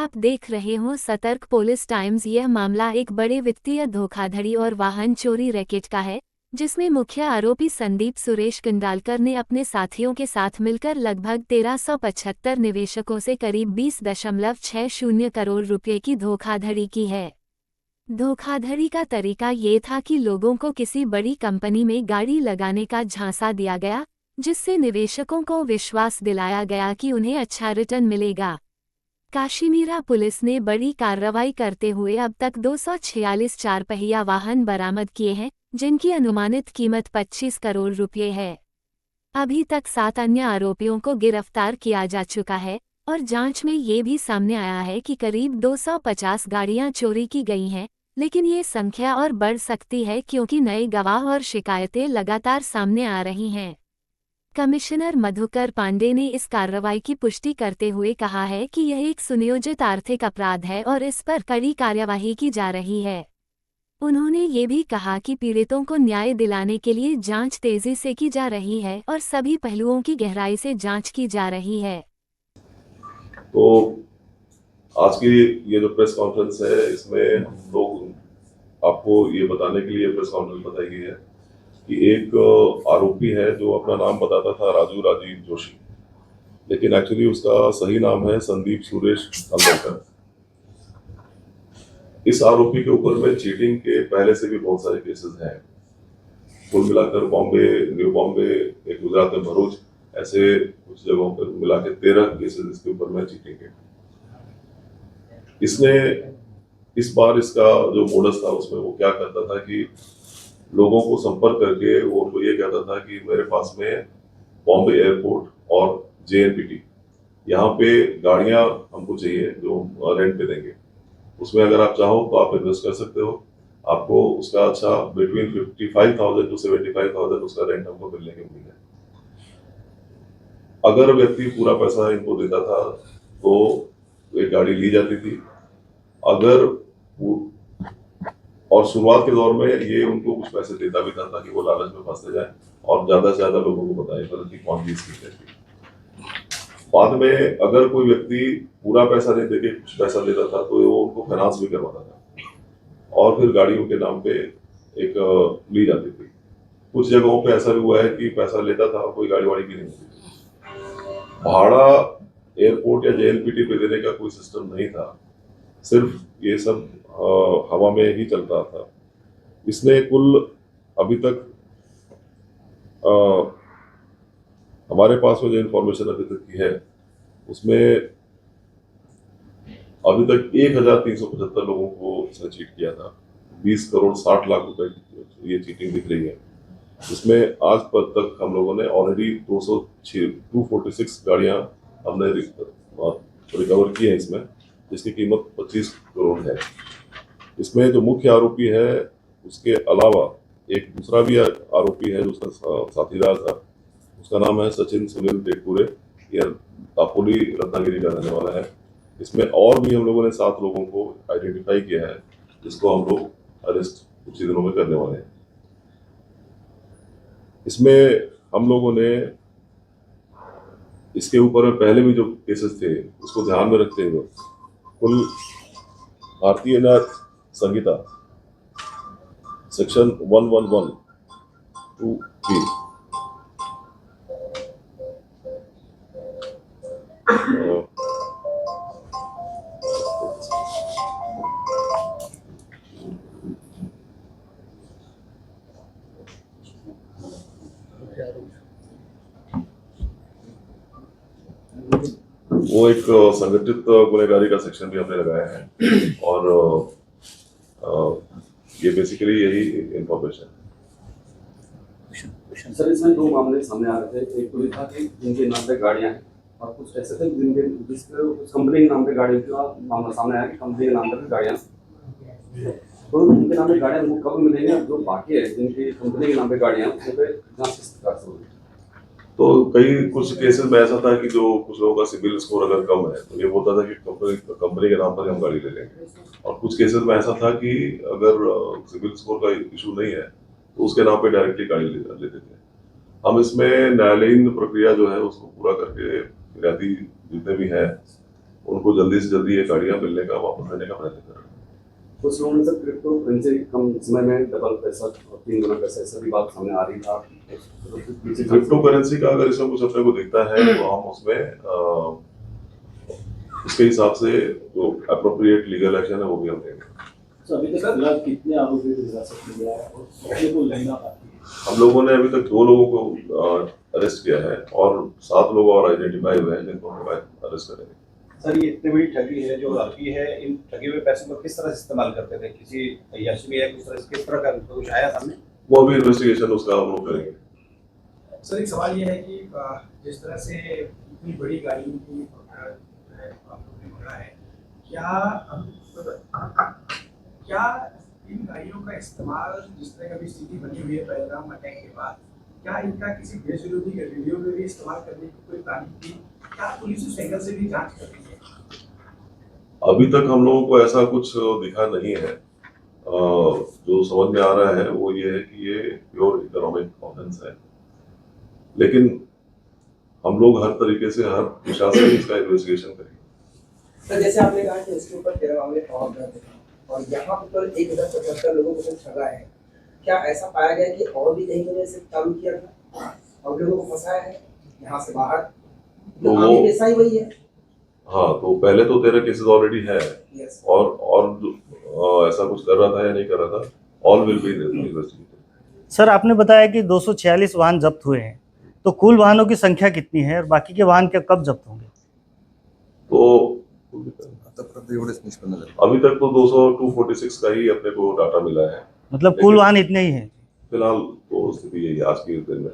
आप देख रहे हो सतर्क पुलिस टाइम्स। यह मामला एक बड़े वित्तीय धोखाधड़ी और वाहन चोरी रैकेट का है, जिसमें मुख्य आरोपी संदीप सुरेश किंडालकर ने अपने साथियों के साथ मिलकर लगभग 1375 निवेशकों से करीब 20.60 करोड़ रुपए की धोखाधड़ी की है। धोखाधड़ी का तरीका ये था कि लोगों को किसी बड़ी कंपनी में गाड़ी लगाने का झांसा दिया गया, जिससे निवेशकों को विश्वास दिलाया गया कि उन्हें अच्छा रिटर्न मिलेगा। काशीमीरा पुलिस ने बड़ी कार्रवाई करते हुए अब तक 246 चार पहिया वाहन बरामद किए हैं, जिनकी अनुमानित कीमत 25 करोड़ रुपए है। अभी तक 7 अन्य आरोपियों को गिरफ्तार किया जा चुका है और जांच में ये भी सामने आया है कि करीब 250 गाड़ियां चोरी की गई हैं, लेकिन ये संख्या और बढ़ सकती है क्योंकि नए गवाह और शिकायतें लगातार सामने आ रही हैं। कमिश्नर मधुकर पांडे ने इस कार्रवाई की पुष्टि करते हुए कहा है कि यह एक सुनियोजित आर्थिक अपराध है और इस पर कड़ी कार्यवाही की जा रही है। उन्होंने ये भी कहा कि पीड़ितों को न्याय दिलाने के लिए जांच तेजी से की जा रही है और सभी पहलुओं की गहराई से जांच की जा रही है। तो आज की ये जो प्रेस कॉन्फ्रेंस है, इसमें लोग आपको ये बताने के लिए प्रेस कॉन्फ्रेंस बताई गई है कि एक आरोपी है जो अपना नाम बताता था राजू राजीव जोशी, लेकिन एक्चुअली उसका सही नाम है संदीप सुरेश किंडालकर। इस आरोपी के ऊपर में चीटिंग के पहले से भी बहुत सारे केसेस हैं। कुल मिलाकर बॉम्बे, न्यू बॉम्बे, एक गुजरात में भरूच, ऐसे कुछ जगहों पर मिला के 13 केसेस इसके ऊपर में चीटिंग के। इसने इस बार इसका जो मोडस था उसमें वो क्या करता था कि लोगों को संपर्क करके वो उनको ये कहता था कि मेरे पास में बॉम्बे एयरपोर्ट और JNPT यहाँ पे गाड़ियां हमको चाहिए जो रेंट पे देंगे, उसमें अगर आप चाहो तो आप इन्वेस्ट कर सकते हो, आपको उसका अच्छा बिटवीन 55,000 to 75,000 उसका रेंट हमको मिलने के उम्मीद है। अगर व्यक्ति पूरा पैसा इनको देता था तो एक गाड़ी ली जाती थी। अगर और शुरुआत के दौर में ये उनको कुछ पैसे देता भी था ताकि वो लालच में फंसते जाए और ज्यादा से ज्यादा लोगों को बताए कि कौन सी स्कीम है। बाद में अगर कोई व्यक्ति पूरा पैसा नहीं देके कुछ पैसा देता था तो वो उनको फाइनेंस भी करवाता था और फिर गाड़ियों के नाम पे एक ली जाती थी। कुछ जगहों पे ऐसा भी हुआ है कि पैसा लेता था और कोई गाड़ी वाड़ी की नहीं होती थी। भाड़ा एयरपोर्ट या JNPT पे देने का कोई सिस्टम नहीं था, सिर्फ ये सब हवा में ही चलता था। इसने कुल अभी तक हमारे पास में जो इंफॉर्मेशन अभी तक की है उसमें अभी तक 1375 लोगों को इसने चीट किया था। 20 करोड़ 60 लाख रुपए ये चीटिंग दिख रही है। इसमें आज तक हम लोगों ने ऑलरेडी 246 गाड़ियां हमने रिकवर की है इसमें, जिसकी कीमत 25 करोड़ है। इसमें जो मुख्य आरोपी है उसके अलावा एक दूसरा भी आरोपी है जो उसका साथीदार था, उसका नाम है सचिन सुनील टेकपुरे। यह दापोली रत्नागिरी का रहने वाला है। इसमें और भी हम लोगों ने 7 लोगों को आइडेंटिफाई किया है, जिसको हम लोग अरेस्ट कुछ ही दिनों में करने वाले हैं। इसमें हम लोगों ने इसके ऊपर पहले भी जो केसेस थे उसको ध्यान में रखते हुए कुल भारतीय न्याय संहिता सेक्शन 1112 वो एक संगठित गुनहगारी का सेक्शन भी हमने लगाया है और ये बेसिकली यही इंफॉर्मेशन है। सर, इसमें 2 मामले सामने आ रहे थे। एक तो ये था कि जिनके नाम पे गाड़ियां हैं और कुछ ऐसे थे जिनके कंपनी के नाम पे गाड़ियों का मामला सामने आया कि कंपनी के नाम पे गाड़ियां, तो उनके नाम पे गाड़ियां वो कब मिलेंगे? जो बाकी है जिनकी कंपनी के नाम पे गाड़ियां उन पे जांच किस प्रकार से होगी? तो कई कुछ केसेस में ऐसा था कि जो कुछ लोगों का सिविल स्कोर अगर कम है तो ये बोलता था कि कंपनी के नाम पर हम गाड़ी ले लेंगे, और कुछ केसेस में ऐसा था कि अगर सिविल स्कोर का इशू नहीं है तो उसके नाम पे डायरेक्टली गाड़ी लेते थे। हम इसमें न्यायालयीन प्रक्रिया जो है उसको पूरा करके फिर्यादी जितने भी हैं उनको जल्दी से जल्दी ये गाड़ियां मिलने का, वापस देने का प्रयत्न कर रहे हैं। कुछ लोगों ने सर क्रिप्टो करेंसी कम समय में डबल पैसा और 3 गुना पैसा, ऐसा भी बात सामने आ रही था। क्रिप्टो करेंसी का अगर इसमें कुछ अपने को दिखता है तो हम उसमें उसके हिसाब से जो अप्रोप्रिएट लीगल एक्शन है वो भी हम लेंगे। तो अभी तक फिलहाल कितने आरोपी हिरासत में लिया है और कितने को लेना बाकी है? हम लोगों ने अभी तक 2 लोगों को अरेस्ट किया है और 7 लोग और आइडेंटिफाई हुए हैं जिनको हम अरेस्ट करेंगे। सर, ये इतनी बड़ी ठगी है, जो आरोपी है इन ठगे हुए पैसों को किस तरह से इस्तेमाल करते थे? किसी अय्याशी में या किस तरह का कुछ आया सामने? वो अभी इन्वेस्टिगेशन उसका हम लोग करेंगे। सर एक सवाल ये है कि जिस तरह से इतनी बड़ी गाड़ियों की आपने पकड़ा है, क्या इन गाड़ियों का इस्तेमाल, जिस तरह की स्थिति बनी हुई है पहलगाम अटैक के बाद, क्या इनका किसी देश विरोधी गतिविधियों में भी इस्तेमाल करने की कोई प्लानिंग थी? क्या पुलिस उस एंगल से भी जांच कर रही है? अभी तक हम लोगों को ऐसा कुछ दिखा नहीं है। जो समझ में आ रहा है वो ये है कि ये प्योर इकोनॉमिक ऑफेंस है, लेकिन हम लोग हर तरीके से, हर दिशा से इसका इन्वेस्टिगेशन करेंगे। तो जैसे आपने कहा कि उसके ऊपर 13 मामले और दर्ज हैं और यहाँ पर 1075 लोगों को ठगा है, क्या ऐसा पाया गया कि और भी कहीं ने चालू किया था और लोगों को फंसाया है यहाँ से बाहर? तो आगे पैसा ही वही है। हाँ, तो पहले तो 13 केसेस ऑलरेडी है यस। और ऐसा कुछ कर रहा था या नहीं कर रहा था, all will be investigated. Sir, आपने बताया कि 246 वाहन जब्त हुए हैं, तो कुल वाहनों की संख्या कितनी है और बाकी के वाहन कब जब्त होंगे? तो अभी तक तो 246 का ही अपने को डाटा मिला है, मतलब कुल वाहन इतने ही हैं? फिलहाल तो स्थिति यही है आज के दिन में।